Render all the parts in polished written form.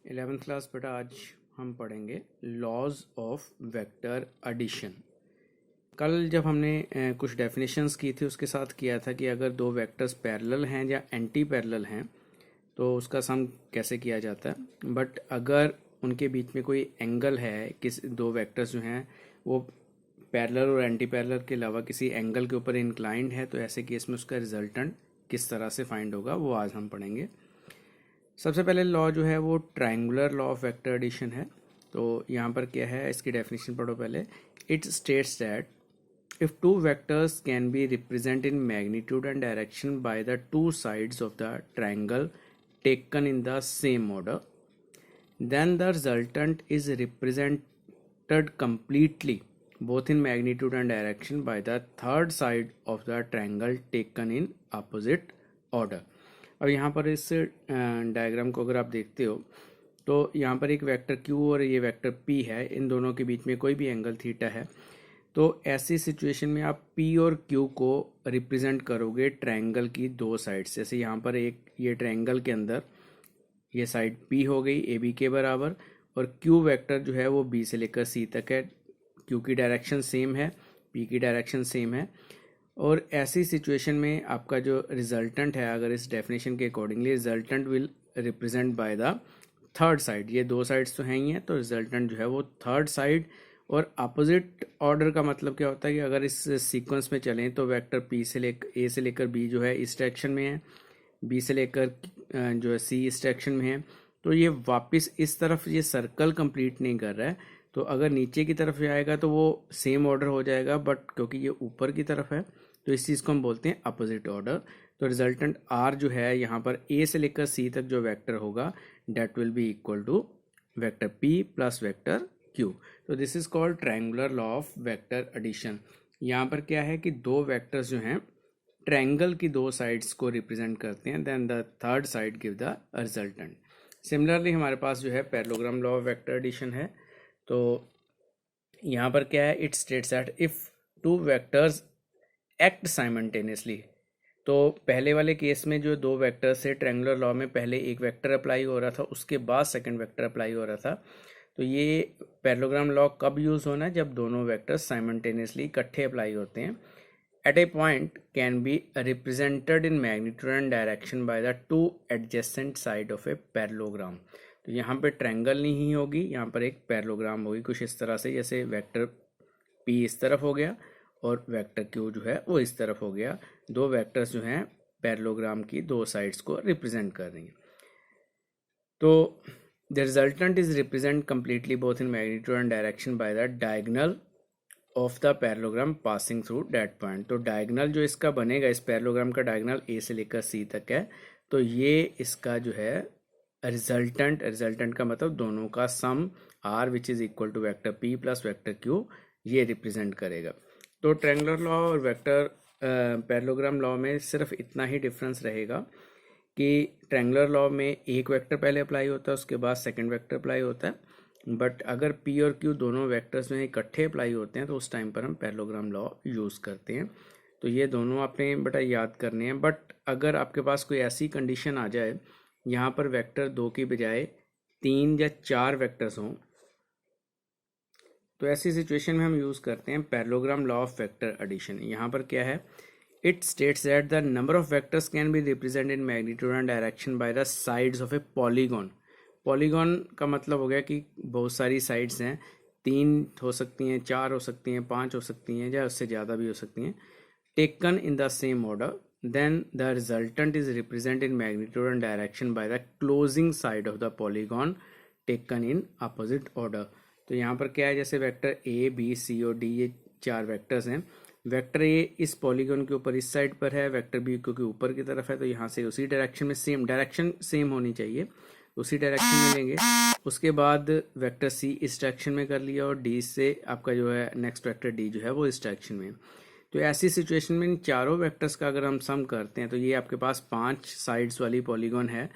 11th class बेटा आज हम पढ़ेंगे लॉज ऑफ वेक्टर एडिशन। कल जब हमने कुछ डेफिनेशंस की थी उसके साथ किया था कि अगर दो वेक्टर्स पैरेलल हैं या एंटी पैरेलल हैं तो उसका सम कैसे किया जाता है। बट अगर उनके बीच में कोई एंगल है, किस दो वेक्टर्स जो हैं वो पैरेलल और एंटी पैरेलल के अलावा किसी एंगल के ऊपर इंक्लाइंड है, तो ऐसे केस में उसका रिजल्टेंट किस तरह से फाइंड होगा वो आज हम पढ़ेंगे। सबसे पहले लॉ जो है वो triangular law of vector addition है। तो यहाँ पर क्या है, इसकी डेफिनेशन पढ़ो पहले। It states that if two vectors can be represented in magnitude and direction by the two sides of the triangle taken in the same order, then the resultant is represented completely both in magnitude and direction by the third side of the triangle taken in opposite order. अब यहाँ पर इस diagram को अगर आप देखते हो तो यहाँ पर एक वेक्टर Q और ये वेक्टर P है, इन दोनों के बीच में कोई भी एंगल थीटा है। तो ऐसी सिचुएशन में आप P और Q को रिप्रेजेंट करोगे ट्रायंगल की दो साइड्स। जैसे यहाँ पर एक ये ट्रायंगल के अंदर ये साइड P हो गई AB के बराबर, और Q वेक्टर जो है वो B से लेकर C तक है। Q की डायरेक्शन सेम है, P की डायरेक्शन सेम है। और ऐसी सिचुएशन में आपका जो रिजल्टेंट है, अगर इस डेफिनेशन के accordingly resultant will represent by the third side. ये दो साइड्स तो हैं ही हैं, तो रिजल्टेंट जो है वो थर्ड साइड। और अपोजिट ऑर्डर का मतलब क्या होता है कि अगर इस सीक्वेंस में चलें तो वेक्टर P से लेकर A से लेकर B जो है इस डायरेक्शन में है, B से लेकर जो है C इस डायरेक्शन में है, तो ये वापस इस तरफ ये सर्कल कंप्लीट नहीं कर रहा है। तो अगर नीचे की तरफ जाएगा तो वो सेम ऑर्डर हो जाएगा, बट क्योंकि ये ऊपर की तरफ है तो इस चीज़ को हम बोलते हैं अपोजिट ऑर्डर। तो रिजल्टेंट R जो है यहाँ पर A से लेकर C तक जो वेक्टर होगा that will be equal to vector P plus vector Q। तो this is called triangular law of vector addition. यहाँ पर क्या है कि दो वेक्टर्स जो हैं ट्रायंगल की दो साइड्स को रिप्रेजेंट करते हैं, then the third side give the resultant. Similarly हमारे पास जो है parallelogram law of vector addition है। तो यहाँ पर क्या है, it states that if two vectors act simultaneously. तो पहले वाले केस में जो दो वेक्टर्स थे ट्रायंगुलर लॉ में, पहले एक वेक्टर अप्लाई हो रहा था उसके बाद सेकंड वेक्टर अप्लाई हो रहा था। तो ये पैरेललोग्राम लॉ कब यूज़ होना है, जब दोनों वेक्टर्स साइमल्टेनियसली इकट्ठे अप्लाई होते हैं। At a point can be represented in magnitude and direction by the two adjacent side of a parallelogram. तो यहाँ पे ट्रायंगल नहीं होगी, यहाँ पर एक पैरेललोग्राम होगी कुछ इस तरह से, जैसे वेक्टर P इस तरफ हो गया और वेक्टर Q जो है वो इस तरफ हो गया। दो वेक्टर्स जो हैं पैरेललोग्राम की दो साइड्स को रिप्रेजेंट कर रही हैं। तो the resultant is represent completely both in magnitude and direction by the diagonal of the parallelogram passing through that point. तो डायगोनल जो इसका बनेगा, इस पैरेललोग्राम का डायगोनल A से लेकर C तक है, तो ये इसका जो है रिजल्टेंट का मतलब दोनों का sum R which is equal to vector P plus vector Q ये रिप्रेजेंट करेगा। तो ट्रायंगुलर लॉ और वेक्टर पैरेललोग्राम लॉ में सिर्फ इतना ही डिफरेंस रहेगा कि ट्रायंगुलर लॉ में एक वेक्टर पहले अप्लाई होता है उसके बाद सेकंड वेक्टर अप्लाई होता है, बट अगर P और Q दोनों वेक्टर्स में इकट्ठे अप्लाई होते हैं तो उस टाइम पर हम पैरेललोग्राम लॉ यूज़ करते हैं। तो ये दोनों आपने बेटा याद करने हैं। बट अगर आपके पास कोई ऐसी कंडीशन आ जाए यहाँ पर वेक्टर दो की बजाय तीन या चार वेक्टर्स हों, तो ऐसी सिचुएशन में हम यूज़ करते हैं parallelogram law of vector addition. यहाँ पर क्या है, it states that the number of vectors can be represented in magnitude and direction by the sides of a polygon. Polygon का मतलब हो गया कि बहुत सारी साइड्स हैं, तीन हो सकती हैं, चार हो सकती हैं, पांच हो सकती हैं या उससे ज़्यादा भी हो सकती हैं, taken in the same order, then the resultant is represented in magnitude and direction by the closing side of the polygon taken in opposite order। तो यहाँ पर क्या है, जैसे वेक्टर A B C और D ये चार वेक्टर्स हैं। वेक्टर A इस पॉलीगॉन के ऊपर इस साइड पर है, वेक्टर B क्योंकि ऊपर की तरफ है तो यहाँ से उसी डायरेक्शन में सेम डायरेक्शन सेम होनी चाहिए, उसी डायरेक्शन में लेंगे। उसके बाद वेक्टर C इस डायरेक्शन में कर लिया और D से आपका जो है नेक्स्ट वेक्टर D जो है वो इस डायरेक्शन में। तो ऐसी सिचुएशन में इन चारों वेक्टर्स का अगर हम सम करते हैं तो ये आपके पास 5 साइड्स वाली पॉलीगॉन है।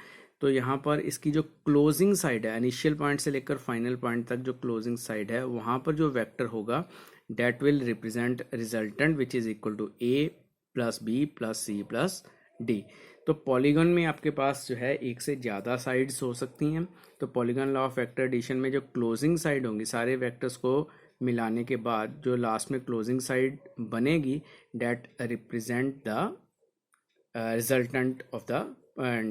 तो यहाँ पर इसकी जो क्लोजिंग साइड है, इनिशियल पॉइंट से लेकर फाइनल पॉइंट तक जो क्लोजिंग साइड है, वहाँ पर जो वेक्टर होगा that will represent resultant which is equal to A plus B plus C plus D। तो पॉलीगन में आपके पास जो है एक से ज़्यादा साइड्स हो सकती हैं। तो polygon law of vector addition में जो क्लोजिंग साइड होंगी सारे वेक्टर्स को मिलाने के बाद जो लास्ट में क्लोजिंग साइड बनेगी that represent the resultant of the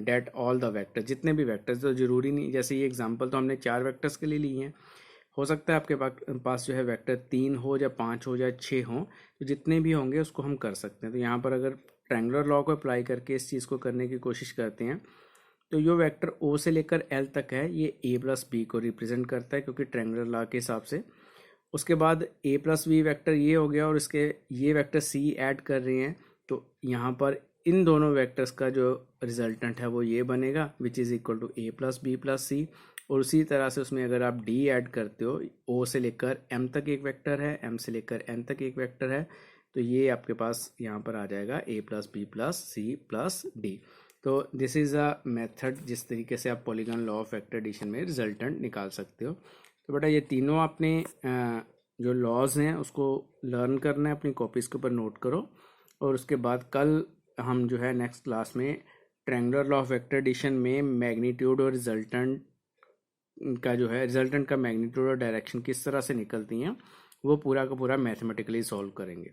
that all the vector, जितने भी वेक्टर्स, तो जरूरी नहीं, जैसे ये एग्जांपल तो हमने 4 वेक्टर्स के लिए लिए हैं, हो सकता है आपके पास जो है वेक्टर 3 हो या 5 हो या 6 हो, तो जितने भी होंगे उसको हम कर सकते हैं। तो यहाँ पर अगर ट्रायंगुलर लॉ को अप्लाई करके इस चीज़ को करने की कोशिश करते हैं तो जो वेक्टर ओ से लेकर एल तक है ये ए प्लस बी को रिप्रेजेंट करता है क्योंकि ट्रायंगुलर लॉ के हिसाब से। उसके बाद ए प्लस बी वेक्टर ये हो गया और इसके ये वेक्टर सी ऐड कर रहे हैं, तो यहाँ पर इन दोनों वेक्टर्स का जो रिजल्टेंट है वो ये बनेगा which is equal to A plus B plus C. और उसी तरह से उसमें अगर आप डी ऐड करते हो, ओ से लेकर एम तक एक वेक्टर है, एम से लेकर एन तक एक वेक्टर है, तो ये आपके पास यहाँ पर आ जाएगा A plus B plus C plus D. तो दिस इज़ अ मेथड जिस तरीके से आप polygon law of vector addition में रिजल्टेंट निकाल सकते हो। तो बेटा ये तीनों आपने जो लॉज हैं उसको लर्न करना है, अपनी कॉपीज़ के ऊपर नोट करो, और उसके बाद कल हम जो है नेक्स्ट क्लास में triangular law of vector addition में मैग्नीट्यूड और रिजल्टेंट का जो है रिजल्टेंट का मैग्नीट्यूड और डायरेक्शन किस तरह से निकलती हैं वो पूरा का पूरा मैथमेटिकली सॉल्व करेंगे।